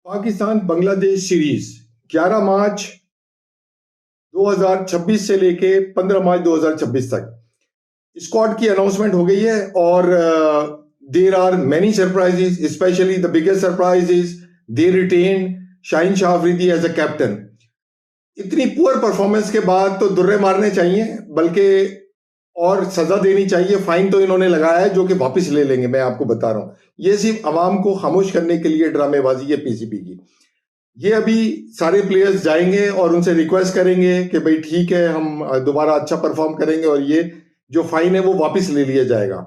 Pakistan Bangladesh series 11 मार्च 2026 से लेके 15 मार्च 2026 तक स्क्वाड की अनाउंसमेंट हो गई है और there are many surprises, especially the biggest surprise is they retain Shaheen Shah Afridi as a captain. इतनी पुअर परफॉर्मेंस के बाद तो दुर्रे मारने चाहिए, बल्कि और सजा देनी चाहिए। फाइन तो इन्होंने लगाया है जो कि वापस ले लेंगे, मैं आपको बता रहा हूं। ये सिर्फ अवाम को खामोश करने के लिए ड्रामेबाजी है पीसीबी की। ये अभी सारे प्लेयर्स जाएंगे और उनसे रिक्वेस्ट करेंगे कि भाई ठीक है, हम दोबारा अच्छा परफॉर्म करेंगे और ये जो फाइन है वो वापस ले लिया जाएगा।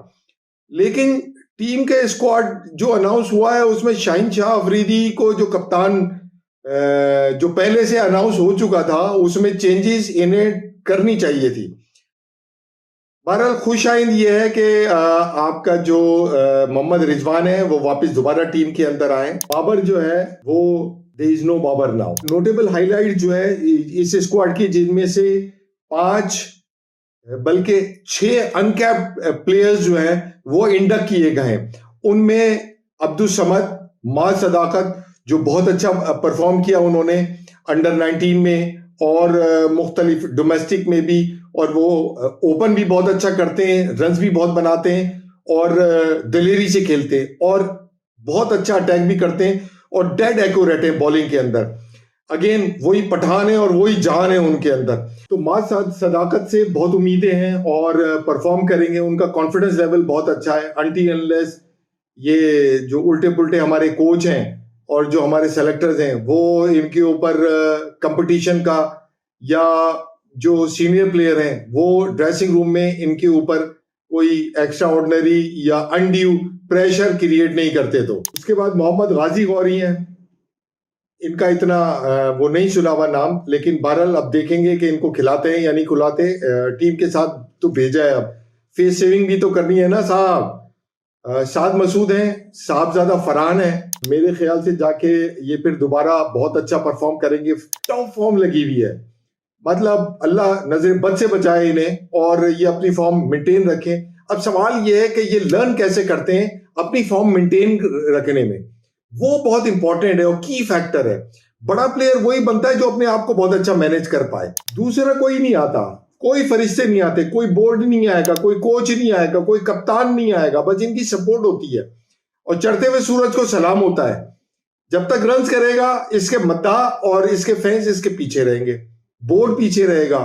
लेकिन टीम के स्क्वाड जो अनाउंस हुआ है उसमें शाहीन शाह अफरीदी को जो कप्तान जो पहले से अनाउंस हो चुका था उसमें चेंजेस इन्हें करनी चाहिए थी। बहरहाल खुश आइंद ये है कि आपका जो मोहम्मद रिजवान है वो वापस दोबारा टीम के अंदर आए। बाबर जो है वो there is no Babar now. Notable highlight जो है इस स्क्वाड की, जिनमें से 5 बल्कि 6 अनकैप्ड प्लेयर्स जो हैं वो इंडक्ट किए गए हैं। उनमें अब्दुल समद, माज सदाकत जो बहुत अच्छा परफॉर्म किया उन्होंने अंडर 19 में और मुख्तलिफ डोमेस्टिक में भी, और वो ओपन भी बहुत अच्छा करते हैं, रन्स भी बहुत बनाते हैं और दिलेरी से खेलते हैं और बहुत अच्छा अटैक भी करते हैं और डेड एक्यूरेट है बॉलिंग के अंदर। अगेन वही पठान है और वही जान है उनके अंदर। तो माज सदाकत से बहुत उम्मीदें हैं और परफॉर्म करेंगे। उनका कॉन्फिडेंस लेवल बहुत अच्छा है। अनटिल अनलेस ये जो उल्टे पुल्टे हमारे कोच हैं और जो हमारे सेलेक्टर्स हैं वो इनके ऊपर कंपटीशन का, या जो सीनियर प्लेयर हैं वो ड्रेसिंग रूम में इनके ऊपर कोई एक्स्ट्रा ऑर्डिनरी या अनड्यू प्रेशर क्रिएट नहीं करते। तो उसके बाद मोहम्मद गाजी गौरी हैं, इनका इतना वो नहीं सुना हुआ नाम, लेकिन बहरहाल अब देखेंगे कि इनको खिलाते हैं या नहीं खिलाते। टीम के साथ तो भेजा है, अब फेस सेविंग भी तो करनी है ना साहब। साद मसूद हैं, साहबजादा फरहान है, मेरे ख्याल से जाके ये फिर दोबारा बहुत अच्छा परफॉर्म करेंगे। टॉप फॉर्म लगी हुई है, मतलब अल्लाह नजर बद से बचाए इन्हें और ये अपनी फॉर्म मेंटेन रखें। अब सवाल ये है कि ये लर्न कैसे करते हैं अपनी फॉर्म मेंटेन रखने में, वो बहुत इंपॉर्टेंट है और की फैक्टर है। बड़ा प्लेयर वही बनता है जो अपने आप को बहुत अच्छा मैनेज कर पाए। दूसरा कोई नहीं आता, कोई फरिश्ते नहीं आते, कोई बोर्ड नहीं आएगा, कोई कोच नहीं आएगा, कोई कप्तान नहीं आएगा, बस इनकी सपोर्ट होती है और चढ़ते हुए सूरज को सलाम होता है। जब तक रन्स करेगा इसके मद्दाह और इसके फैंस इसके पीछे रहेंगे, बोर्ड पीछे रहेगा,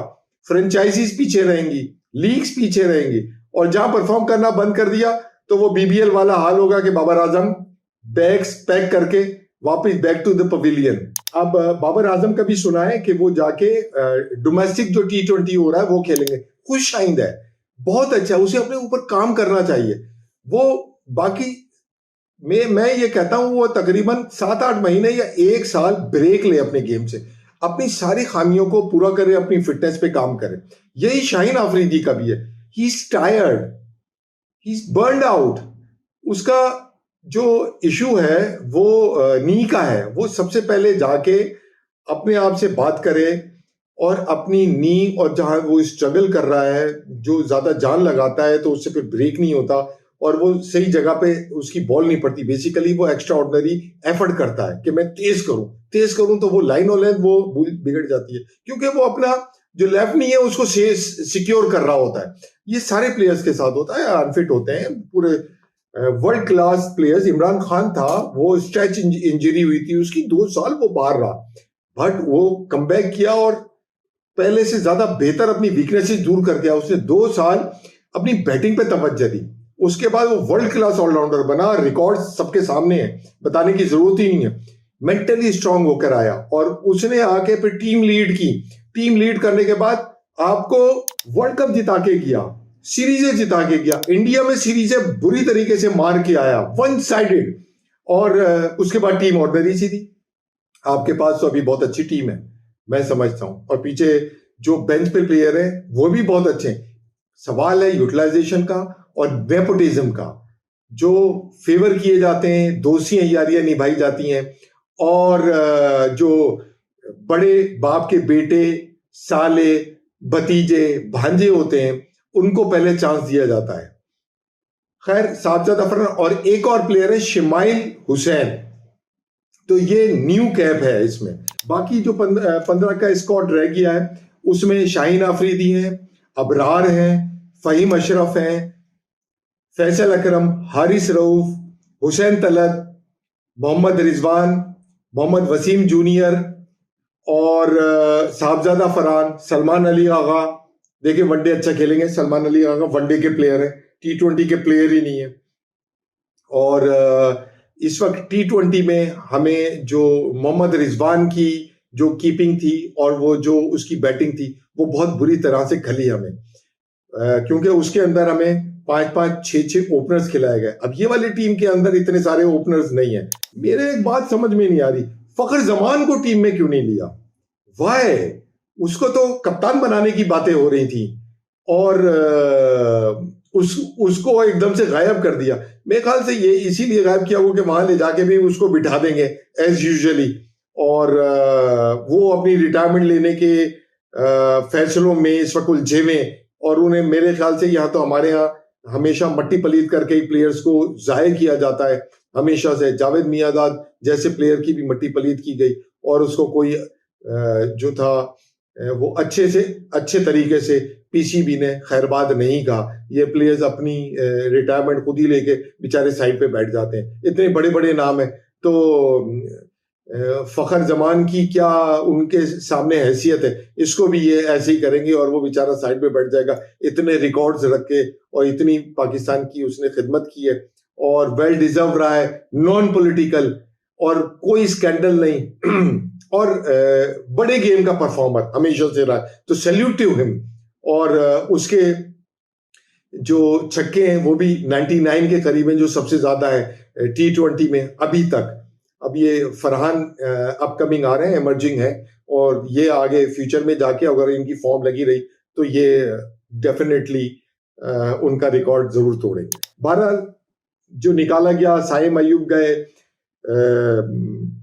फ्रेंचाइजीज पीछे रहेंगी, लीग्स पीछे रहेंगी, और जहां परफॉर्म करना बंद कर दिया तो वो बीबीएल वाला हाल होगा कि बाबर आजम बैग्स पैक करके वापस बैक टू द पवेलियन। अब बाबर आजम का भी सुना है कि वो जाके डोमेस्टिक जो T20 हो रहा है वो खेलेंगे। खुश आइंद है, बहुत अच्छा, उसे अपने ऊपर काम करना चाहिए। वो बाकी मैं ये कहता हूं वो तकरीबन 7-8 महीने या 1 साल ब्रेक ले अपने गेम से, अपनी सारी खामियों को पूरा करे, अपनी फिटनेस पे काम करे। यही शाहीन अफरीदी का भी है। He is tired, he is burned out. उसका जो इशू है वो नी का है। वो सबसे पहले जाके अपने आप से बात करे और अपनी नी, और जहां वो स्ट्रगल कर रहा है, जो ज्यादा जान लगाता है तो उससे फिर ब्रेक नहीं होता और वो सही जगह पे उसकी बॉल नहीं पड़ती। बेसिकली वो एक्स्ट्रा ऑर्डिनरी एफर्ट करता है कि मैं तेज करूं तो वो लाइन और लेंथ वो बिगड़ जाती है, क्योंकि वो अपना जो लेफ्ट नहीं है उसको सिक्योर कर रहा होता है। ये सारे प्लेयर्स के साथ होता है, अनफिट होते हैं पूरे world class players. Imran Khan था, वो स्ट्रेच इंजरी हुई थी उसकी, 2 साल वो बाहर रहा, बट वो कमबैक किया और पहले से ज्यादा बेहतर अपनी वीकनेसेस दूर कर दिया। उसने 2 साल अपनी बैटिंग पे तवज्जो दी, उसके बाद वो वर्ल्ड क्लास ऑलराउंडर बना। रिकॉर्ड सबके सामने है, बताने की जरूरत ही नहीं है। मेंटली स्ट्रांग होकर आया और उसने आके फिर टीम लीड की। टीम लीड करने के बाद आपको वर्ल्ड कप जिता के गया, सीरीजें जिता के गया, इंडिया में सीरीजें बुरी तरीके से मार के आया, वन साइडेड, और उसके बाद टीम ऑर्डिनरी सी थी। आपके पास तो अभी बहुत अच्छी टीम है मैं समझता हूं, और पीछे जो बेंच पे प्लेयर है वो भी बहुत अच्छे हैं। सवाल है यूटिलाइजेशन का और नेपोटिज्म का, जो फेवर किए जाते हैं, दोस्तियां यारियां निभाई जाती हैं, और जो बड़े बाप के बेटे, साले, भतीजे, भांजे होते हैं उनको पहले चांस दिया जाता है। खैर, साबजादा फरहान और एक और प्लेयर है शिमाइल हुसैन, तो ये न्यू कैप है इसमें। बाकी जो 15 का स्क्वाड रह गया है उसमें शाहीन आफरीदी हैं, अबरार हैं, फहीम अशरफ हैं, फैसल अकरम, हारिस रऊफ, हुसैन तलत, मोहम्मद रिजवान, मोहम्मद वसीम जूनियर और साहबजादा फरहान, सलमान अली आगा। देखिए वनडे अच्छा खेलेंगे सलमान अली आगा, वनडे के प्लेयर है, T20 के प्लेयर ही नहीं है। और इस वक्त T20 में हमें जो मोहम्मद रिजवान की जो कीपिंग थी और वो जो उसकी बैटिंग थी वो बहुत बुरी तरह से खली हमें, क्योंकि उसके अंदर हमें 5-5, 6-6 ओपनर्स खिलाए गए। अब ये वाली टीम के अंदर इतने सारे ओपनर्स नहीं है। मेरे एक बात समझ में नहीं आ रही, फखर जमान को टीम में क्यों नहीं लिया? वाई? उसको तो कप्तान बनाने की बातें हो रही थी और उसको एकदम से गायब कर दिया। मेरे ख्याल से ये इसीलिए गायब किया वो कि वहां ले जाके भी उसको बिठा देंगे एज यूजुअली, और वो अपनी रिटायरमेंट लेने के फैसलों में इस वक्त उलझे हुए, और उन्हें मेरे ख्याल से यहाँ तो हमारे यहाँ हमेशा मट्टी पलीत करके ही प्लेयर्स को जाहिर किया जाता है हमेशा से। जावेद मियांदाद जैसे प्लेयर की भी मट्टी पलीत की गई और उसको कोई जो था वो अच्छे तरीके से पीसीबी ने खैरबाद नहीं कहा। ये प्लेयर्स अपनी रिटायरमेंट खुद ही लेके बेचारे साइड पे बैठ जाते हैं। इतने बड़े बड़े नाम है तो फखर जमान की क्या उनके सामने हैसियत है? इसको भी ये ऐसे ही करेंगे और वो बेचारा साइड पे बैठ जाएगा। इतने रिकॉर्ड्स रख के और इतनी पाकिस्तान की उसने खिदमत की है और वेल डिजर्व रहा है, नॉन पॉलिटिकल और कोई स्कैंडल नहीं और बड़े गेम का परफॉर्मर हमेशा से रहा है, तो सैल्यूट टू हिम। और उसके जो छक्के हैं वो भी 99 के करीब हैं, जो सबसे ज्यादा है T20 में अभी तक। अब ये फरहान अपकमिंग आ रहे हैं, इमर्जिंग है, और ये आगे फ्यूचर में जाके अगर इनकी फॉर्म लगी रही तो ये डेफिनेटली उनका रिकॉर्ड जरूर तोड़ेंगे। बहरहाल जो निकाला गया, साइम अयूब गए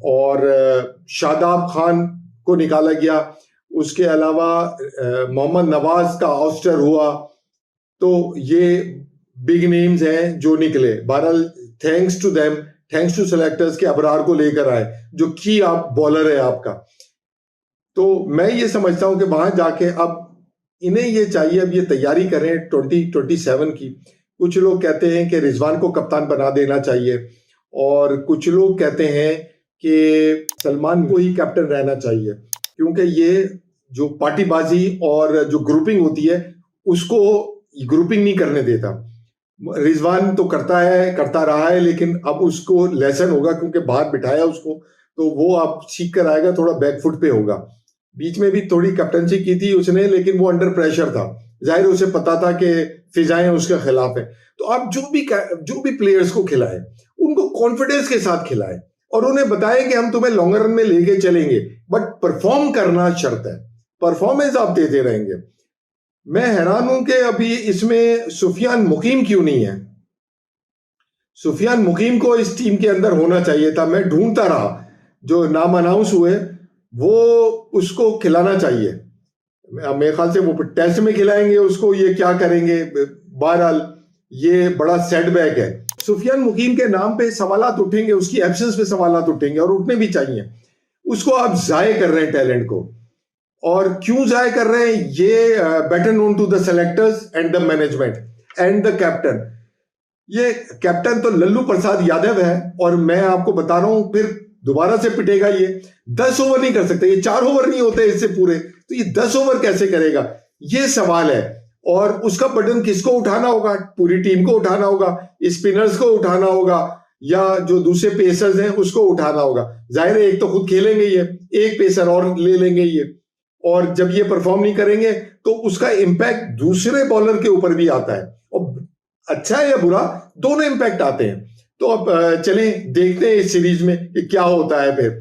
और शादाब खान को निकाला गया, उसके अलावा मोहम्मद नवाज का ऑस्टर हुआ, तो ये बिग नेम्स हैं जो निकले। बहरहाल thanks to them, thanks to selectors के अबरार को लेकर आए जो की आप बॉलर है आपका। तो मैं ये समझता हूं कि वहां जाके अब इन्हें ये चाहिए, अब ये तैयारी करें 2027 की। कुछ लोग कहते हैं कि रिजवान को कप्तान बना देना चाहिए और कुछ लोग कहते हैं कि सलमान को ही कैप्टन रहना चाहिए, क्योंकि ये जो पार्टीबाजी और जो ग्रुपिंग होती है उसको ग्रुपिंग नहीं करने देता। रिजवान तो करता रहा है, लेकिन अब उसको लेसन होगा क्योंकि बाहर बिठाया उसको, तो वो अब सीख कर आएगा, थोड़ा बैकफुट पे होगा। बीच में भी थोड़ी कैप्टनसी की थी उसने, लेकिन वो अंडर प्रेशर था, जाहिर उसे पता था कि फिजाएं उसके खिलाफ है। तो आप जो भी प्लेयर्स को खिलाए उनको कॉन्फिडेंस के साथ खिलाए और उन्हें बताएं कि हम तुम्हें लॉन्ग रन में लेके चलेंगे, बट परफॉर्म करना शर्त है, परफॉर्मेंस आप देते रहेंगे। मैं हैरान हूं कि अभी इसमें सुफियान मुकीम क्यों नहीं है। सुफियान मुकीम को इस टीम के अंदर होना चाहिए था। मैं ढूंढता रहा, जो नाम अनाउंस हुए वो उसको खिलाना चाहिए। मेरे ख्याल से वो टेस्ट में खिलाएंगे उसको, ये क्या करेंगे। बहरहाल ये बड़ा सेटबैक है। सुफियान मुकीम के नाम पे सवालात उठेंगे, उसकी एब्सेंस पे सवालात उठेंगे और उठने भी चाहिए। उसको आप जाये कर रहे हैं टैलेंट को, और क्यों जाया कर रहे हैं ये better known to the selectors and the management and the captain. ये कैप्टन तो लल्लू प्रसाद यादव है, और मैं आपको बता रहा हूं फिर दोबारा से पिटेगा ये। 10 ओवर नहीं कर सकते, ये 4 ओवर नहीं होते इससे पूरे, तो ये 10 ओवर कैसे करेगा, ये सवाल है। और उसका बर्डन किसको उठाना होगा? पूरी टीम को उठाना होगा, स्पिनर्स को उठाना होगा, या जो दूसरे पेसर्स हैं उसको उठाना होगा। जाहिर है एक तो खुद खेलेंगे ये, एक पेसर और ले लेंगे ये, और जब ये परफॉर्म नहीं करेंगे तो उसका इंपैक्ट दूसरे बॉलर के ऊपर भी आता है, और अच्छा या बुरा दोनों इंपैक्ट आते हैं। तो अब चलें देखते हैं इस सीरीज में कि क्या होता है फिर।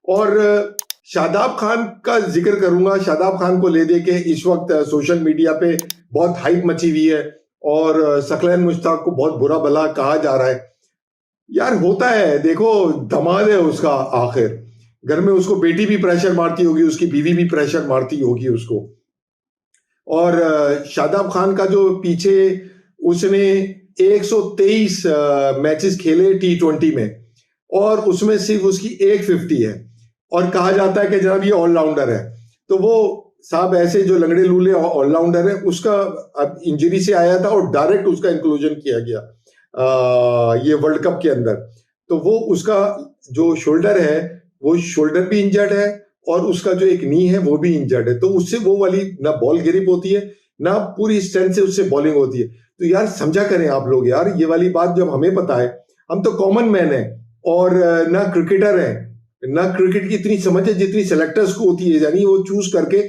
और शादाब खान का जिक्र करूंगा। शादाब खान को ले दे के इस वक्त सोशल मीडिया पे बहुत हाइप मची हुई है और सकलैन मुश्ताक को बहुत बुरा भला कहा जा रहा है। यार होता है, देखो दमाद है उसका, आखिर घर में उसको बेटी भी प्रेशर मारती होगी, उसकी बीवी भी प्रेशर मारती होगी उसको। और शादाब खान का जो पीछे उसने 123 मैचेस खेले T20 में, और उसमें सिर्फ उसकी एक 50 है और कहा जाता है कि जनाब ये ऑलराउंडर है। तो वो साहब ऐसे जो लंगड़े लूले ऑलराउंडर है, उसका अब इंजरी से आया था और डायरेक्ट उसका इंक्लूजन किया गया ये वर्ल्ड कप के अंदर। तो वो उसका जो शोल्डर है वो शोल्डर भी इंजर्ड है और उसका जो एक नी है वो भी इंजर्ड है। तो उससे वो वाली ना बॉल ग्रिप होती है ना पूरी स्ट्रेंथ से उससे बॉलिंग होती है। तो यार समझा करें आप लोग यार, ये वाली बात जब हमें पता है, हम तो कॉमन मैन है और ना क्रिकेटर है, ना क्रिकेट की इतनी समझ है जितनी सेलेक्टर्स को होती है, यानी वो चूज करके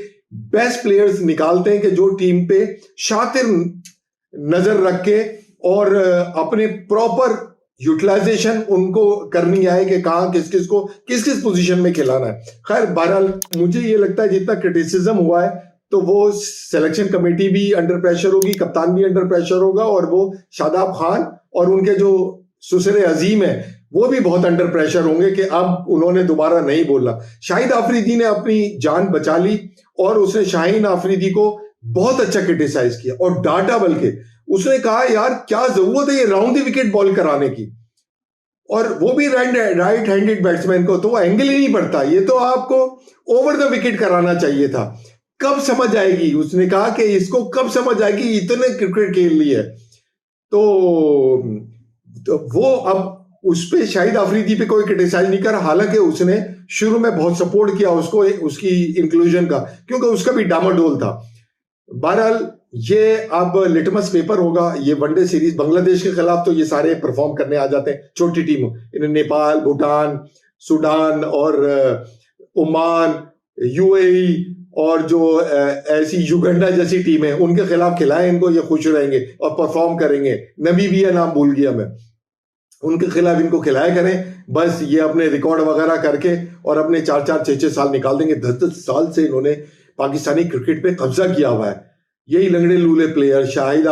बेस्ट प्लेयर्स निकालते हैं कि जो टीम पे शातिर नजर रख के और अपने प्रॉपर यूटिलाइजेशन उनको करनी आए कि कहाँ किस किस पोजीशन में खिलाना है। खैर बहरहाल मुझे ये लगता है जितना क्रिटिसिज्म हुआ है तो वो सिलेक्शन कमेटी भी अंडर प्रेशर होगी, कप्तान भी अंडर प्रेशर होगा और वो शादाब खान और उनके जो सुसरे अजीम है वो भी बहुत अंडर प्रेशर होंगे कि अब उन्होंने दोबारा नहीं बोला। शाहिद आफरीदी ने अपनी जान बचा ली और उसने शाहीन आफरीदी को बहुत अच्छा क्रिटिसाइज किया और डांटा, बल्कि उसने कहा यार क्या जरूरत है ये राउंड द विकेट बॉल कराने की, और वो भी राइट हैंडेड बैट्समैन को, तो वो एंगल ही नहीं पड़ता, ये तो आपको ओवर द विकेट कराना चाहिए था। कब समझ आएगी, उसने कहा कि इसको कब समझ आएगी, इतने क्रिकेट खेल ली है। तो वो अब उस पे शाहिद आफरीदी पे कोई क्रिटिसाइज नहीं कर, हालांकि उसने शुरू में बहुत सपोर्ट किया उसको उसकी इंक्लूजन का, क्योंकि उसका भी डामाडोल था। बहरहाल ये अब लिटमस पेपर होगा, ये वनडे सीरीज बांग्लादेश के खिलाफ तो ये सारे परफॉर्म करने आ जाते हैं, छोटी टीम इन्हें नेपाल, भूटान, सूडान और ओमान, यूएई और जो ऐसी युगांडा जैसी टीम है उनके खिलाफ खिलाएं इनको, ये खुश रहेंगे और परफॉर्म करेंगे। नमीबिया नाम भूल गया मैं, उनके खिलाफ इनको खिलाया करें, बस ये अपने रिकॉर्ड वगैरह करके और अपने 4-4, 6-6 साल निकाल देंगे। 10-10 साल से इन्होंने पाकिस्तानी क्रिकेट पे कब्जा किया हुआ है। यही लंगड़े लूले प्लेयर शाहीन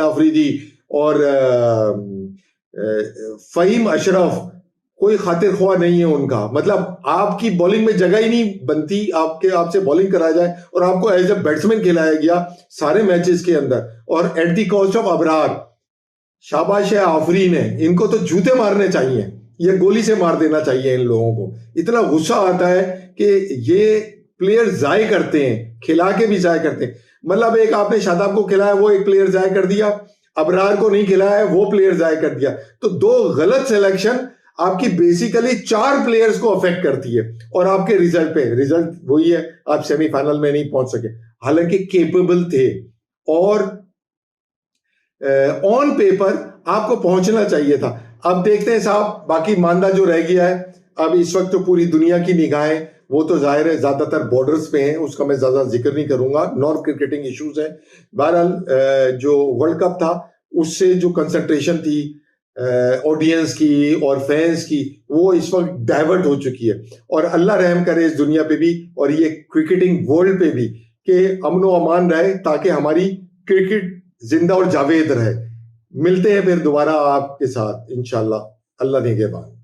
आफरीदी और फहीम अशरफ, कोई खातिर ख्वाह नहीं है उनका, मतलब आपकी बॉलिंग में जगह ही नहीं बनती, आपसे बॉलिंग कराया जाए और आपको एज ए बैट्समैन खिलाया गया सारे मैचेस के अंदर और at the cost of Abrar. शाबाश है आफरीन है, इनको तो जूते मारने चाहिए, ये गोली से मार देना चाहिए इन लोगों को। इतना गुस्सा आता है कि ये प्लेयर जाय करते हैं, खिला के भी जाय करते हैं। मतलब एक आपने शादाब को खिलाया, वो एक प्लेयर जाय कर दिया, अबरार को नहीं खिलाया है, वो प्लेयर जाय कर दिया। तो दो गलत सिलेक्शन आपकी बेसिकली 4 प्लेयर्स को अफेक्ट करती है और आपके रिजल्ट वही है, आप सेमीफाइनल में नहीं पहुंच सके, हालांकि केपेबल थे और ऑन पेपर आपको पहुंचना चाहिए था। अब देखते हैं साहब, बाकी मांदा जो रह गया है, अब इस वक्त तो पूरी दुनिया की निगाहें वो तो जाहिर है ज्यादातर बॉर्डर्स पे हैं, उसका मैं ज्यादा जिक्र नहीं करूंगा, नॉन क्रिकेटिंग इश्यूज हैं। बहरहाल जो वर्ल्ड कप था उससे जो कंसंट्रेशन थी ऑडियंस की और फैंस की, वो इस वक्त डाइवर्ट हो चुकी है। और अल्लाह रहम करे इस दुनिया पे भी और ये क्रिकेटिंग वर्ल्ड पे भी कि अमन व अमान रहे, ताकि हमारी क्रिकेट जिंदा और जावेद रहे। मिलते हैं फिर दोबारा आपके साथ इंशाल्लाह, अल्लाह ने के बाद।